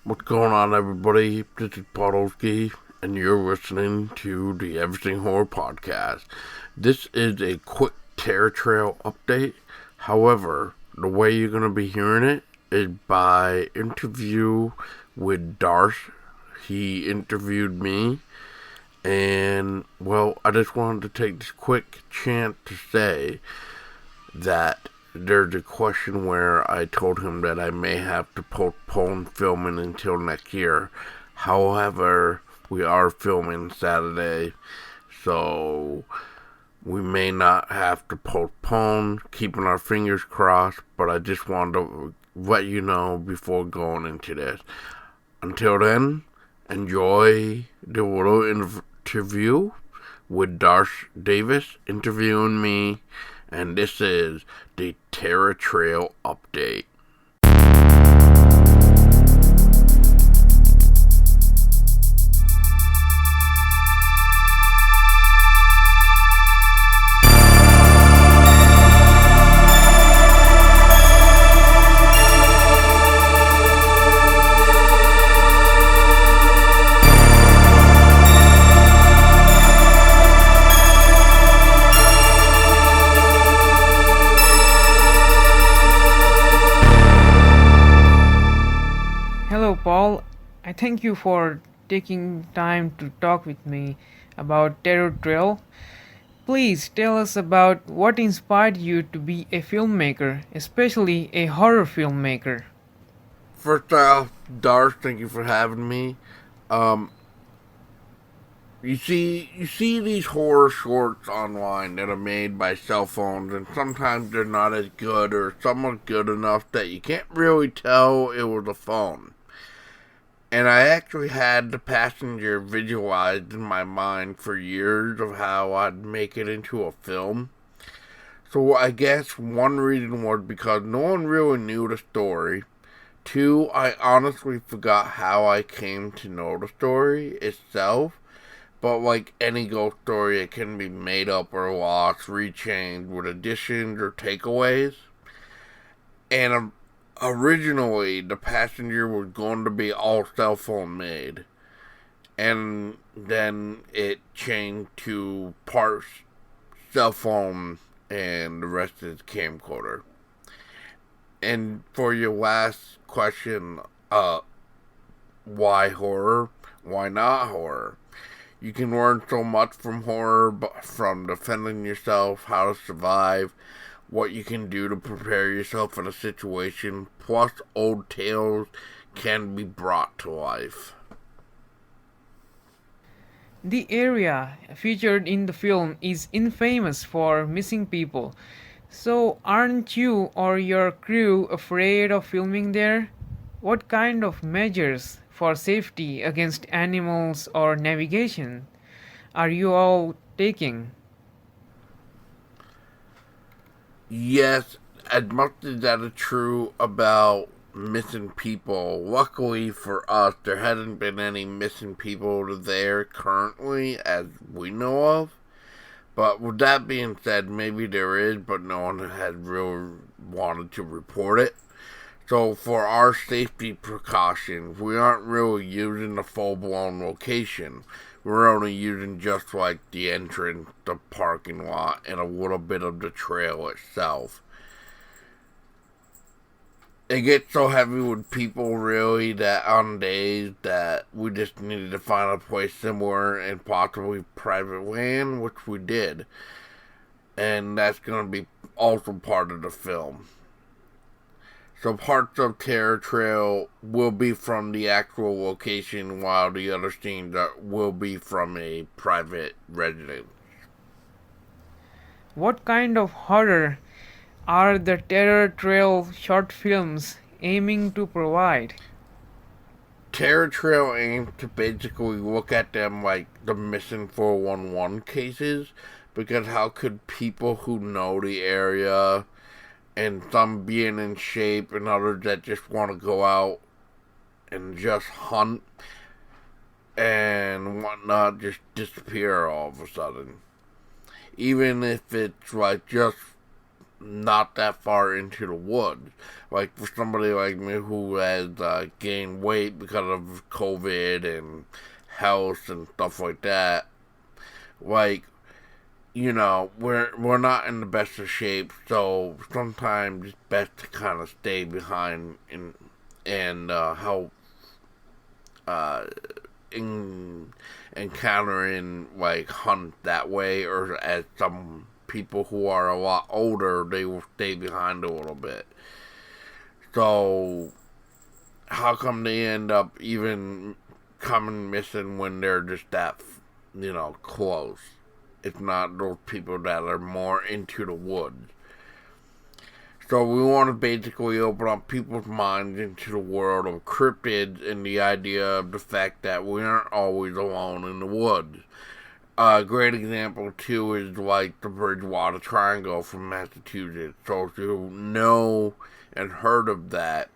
What's going on, everybody? This is Podolsky, and you're listening to the Everything Horror Podcast. This is a quick Terror Trail update. However, the way you're going to be hearing it is by interview with Darsh. He interviewed me, and, well, I just wanted to take this quick chance to say that there's a question where I told him that I may have to postpone filming until next year. However, we are filming Saturday, so we may not have to postpone, keeping our fingers crossed, but I just wanted to let you know before going into this. Until then, enjoy the little interview with Darsh Davis interviewing me, and this is the Terror Trail update. Hello, Paul. I thank you for taking time to talk with me about Terror Trail. Please tell us about what inspired you to be a filmmaker, especially a horror filmmaker. First off, Darsh, thank you for having me. Um, you see these horror shorts online that are made by cell phones, and sometimes they're not as good, or some are good enough that you can't really tell it was a phone. And I actually had the passenger visualized in my mind for years of how I'd make it into a film. So I guess one reason was because no one really knew the story. Two, I honestly forgot how I came to know the story itself. But like any ghost story, it can be made up or lost, rechanged with additions or takeaways. And originally, the passenger was going to be all cell phone made. And then it changed to parts cell phone and the rest is camcorder. And for your last question, why horror? Why not horror? You can learn so much from horror, from defending yourself, how to survive, what you can do to prepare yourself in a situation, plus old tales can be brought to life. The area featured in the film is infamous for missing people. So, aren't you or your crew afraid of filming there? What kind of measures for safety against animals or navigation are you all taking? Yes, as much as that is true about missing people, luckily for us, there hasn't been any missing people there currently as we know of. But with that being said, maybe there is, but no one has really wanted to report it. So for our safety precautions, we aren't really using the full-blown location. We're only using just like the entrance, the parking lot, and a little bit of the trail itself. It gets so heavy with people really that on days that we just needed to find a place somewhere and possibly private land, which we did. And that's going to be also part of the film. So parts of Terror Trail will be from the actual location, while the other scenes will be from a private residence. What kind of horror are the Terror Trail short films aiming to provide? Terror Trail aims to basically look at them like the missing 411 cases, because how could people who know the area, and some being in shape and others that just want to go out and just hunt and whatnot, just disappear all of a sudden? Even if it's like just not that far into the woods. Like for somebody like me who has gained weight because of COVID and health and stuff like that, like we're not in the best of shape, so sometimes it's best to kind of stay behind and help uh, in encountering like hunt that way, or as some people who are a lot older, they will stay behind a little bit. So how come they end up even coming missing when they're just that close? It's not those people that are more into the woods. So we want to basically open up people's minds into the world of cryptids and the idea of the fact that we aren't always alone in the woods. A great example too is like the Bridgewater Triangle from Massachusetts. So if you know and heard of that,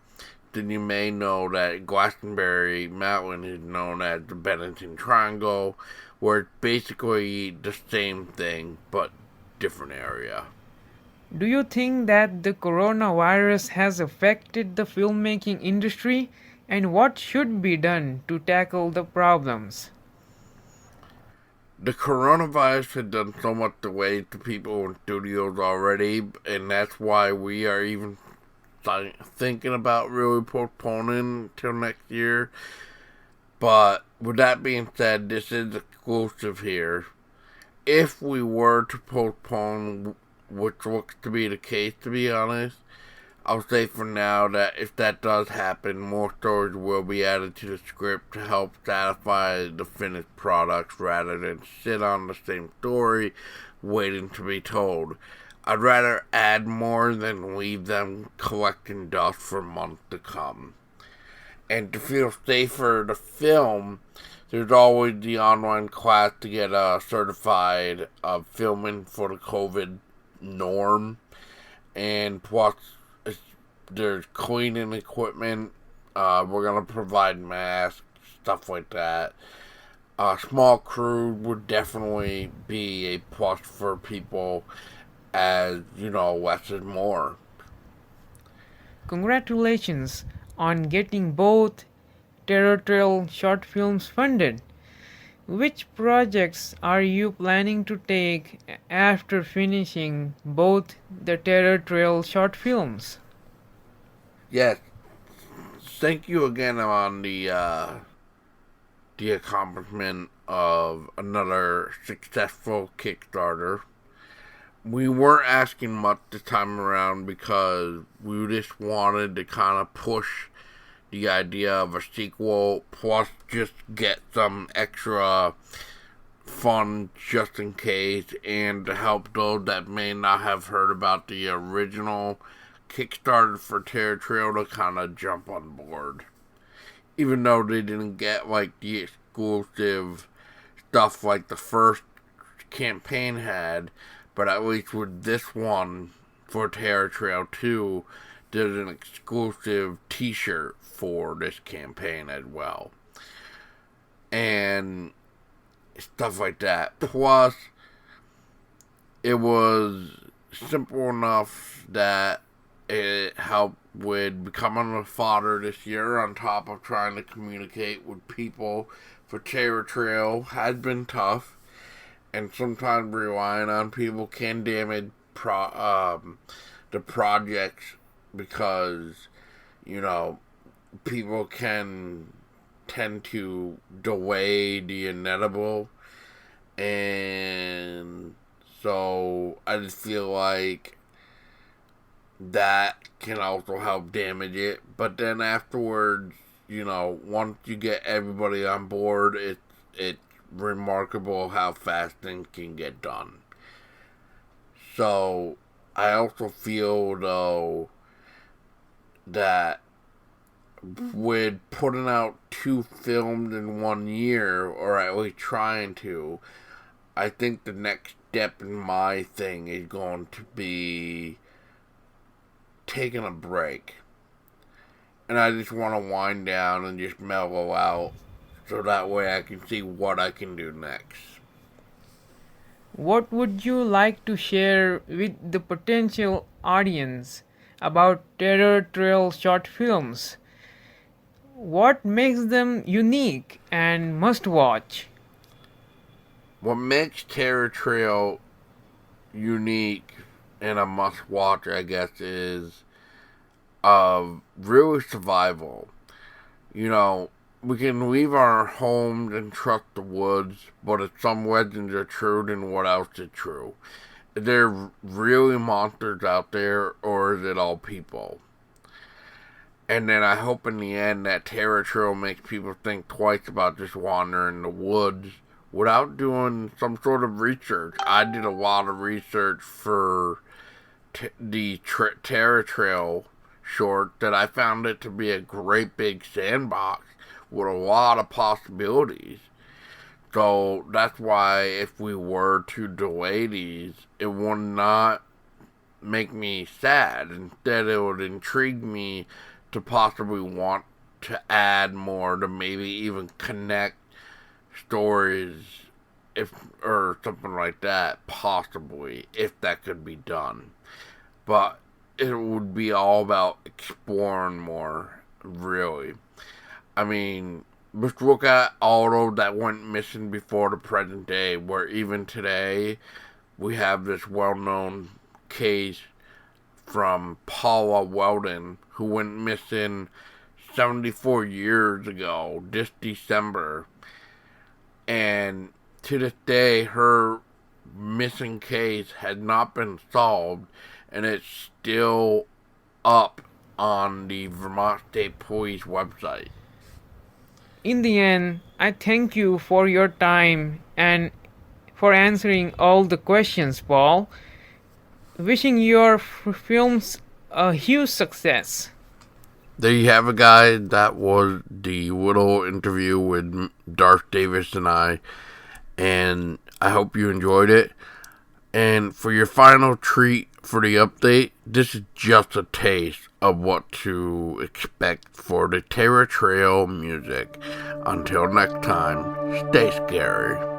then you may know that Glastonbury Mountain is known as the Bennington Triangle, where it's basically the same thing but different area. Do you think that the coronavirus has affected the filmmaking industry, and what should be done to tackle the problems? The coronavirus has done so much away to people in studios already, and that's why we are even thinking about really postponing till next year. But with that being said, this is exclusive here. If we were to postpone, which looks to be the case, to be honest, I'll say for now that if that does happen, more stories will be added to the script to help satisfy the finished products rather than sit on the same story waiting to be told. I'd rather add more than leave them collecting dust for months to come. And to feel safer to film, there's always the online class to get certified filming for the COVID norm. And plus, there's cleaning equipment. We're going to provide masks, stuff like that. A small crew would definitely be a plus for people, as less is more. Congratulations on getting both Terror Trail short films funded. Which projects are you planning to take after finishing both the Terror Trail short films? Yes, thank you again on the accomplishment of another successful Kickstarter. We weren't asking much this time around because we just wanted to kind of push the idea of a sequel, plus just get some extra fun just in case, and to help those that may not have heard about the original Kickstarter for Terror Trail to kind of jump on board. Even though they didn't get like the exclusive stuff like the first campaign had, but at least with this one for Terror Trail 2, there's an exclusive t-shirt for this campaign as well. And stuff like that. Plus, it was simple enough that it helped with becoming a fodder this year, on top of trying to communicate with people for Terror Trail has been tough, and sometimes relying on people can damage the projects, because people can tend to delay the inevitable, and so I just feel like that can also help damage it. But then afterwards, once you get everybody on board, it's remarkable how fast things can get done. So I also feel though that with putting out 2 films in 1 year, or at least trying to, I think the next step in my thing is going to be taking a break. And I just want to wind down and just mellow out, so that way I can see what I can do next. What would you like to share with the potential audience about Terror Trail short films? What makes them unique and must watch? What makes Terror Trail unique and a must watch, I guess, is really survival. You know, we can leave our homes and trust the woods, but if some legends are true, then what else is true? Is there really monsters out there, or is it all people? And then I hope in the end that Terror Trail makes people think twice about just wandering the woods without doing some sort of research. I did a lot of research for the Terror Trail short that I found it to be a great big sandbox with a lot of possibilities. So that's why if we were to delay these, it would not make me sad. Instead, it would intrigue me to possibly want to add more, to maybe even connect stories, if or something like that, possibly, if that could be done. But it would be all about exploring more, really. I mean, let's look at all those that went missing before the present day, where even today we have this well-known case from Paula Weldon, who went missing 74 years ago, this December. And to this day, her missing case has not been solved, and it's still up on the Vermont State Police website. In the end, I thank you for your time and for answering all the questions, Paul. Wishing your films a huge success. There you have it, guys. That was the little interview with Darth Davis and I, and I hope you enjoyed it. And for your final treat for the update, this is just a taste of what to expect for the Terror Trail music. Until next time, stay scary.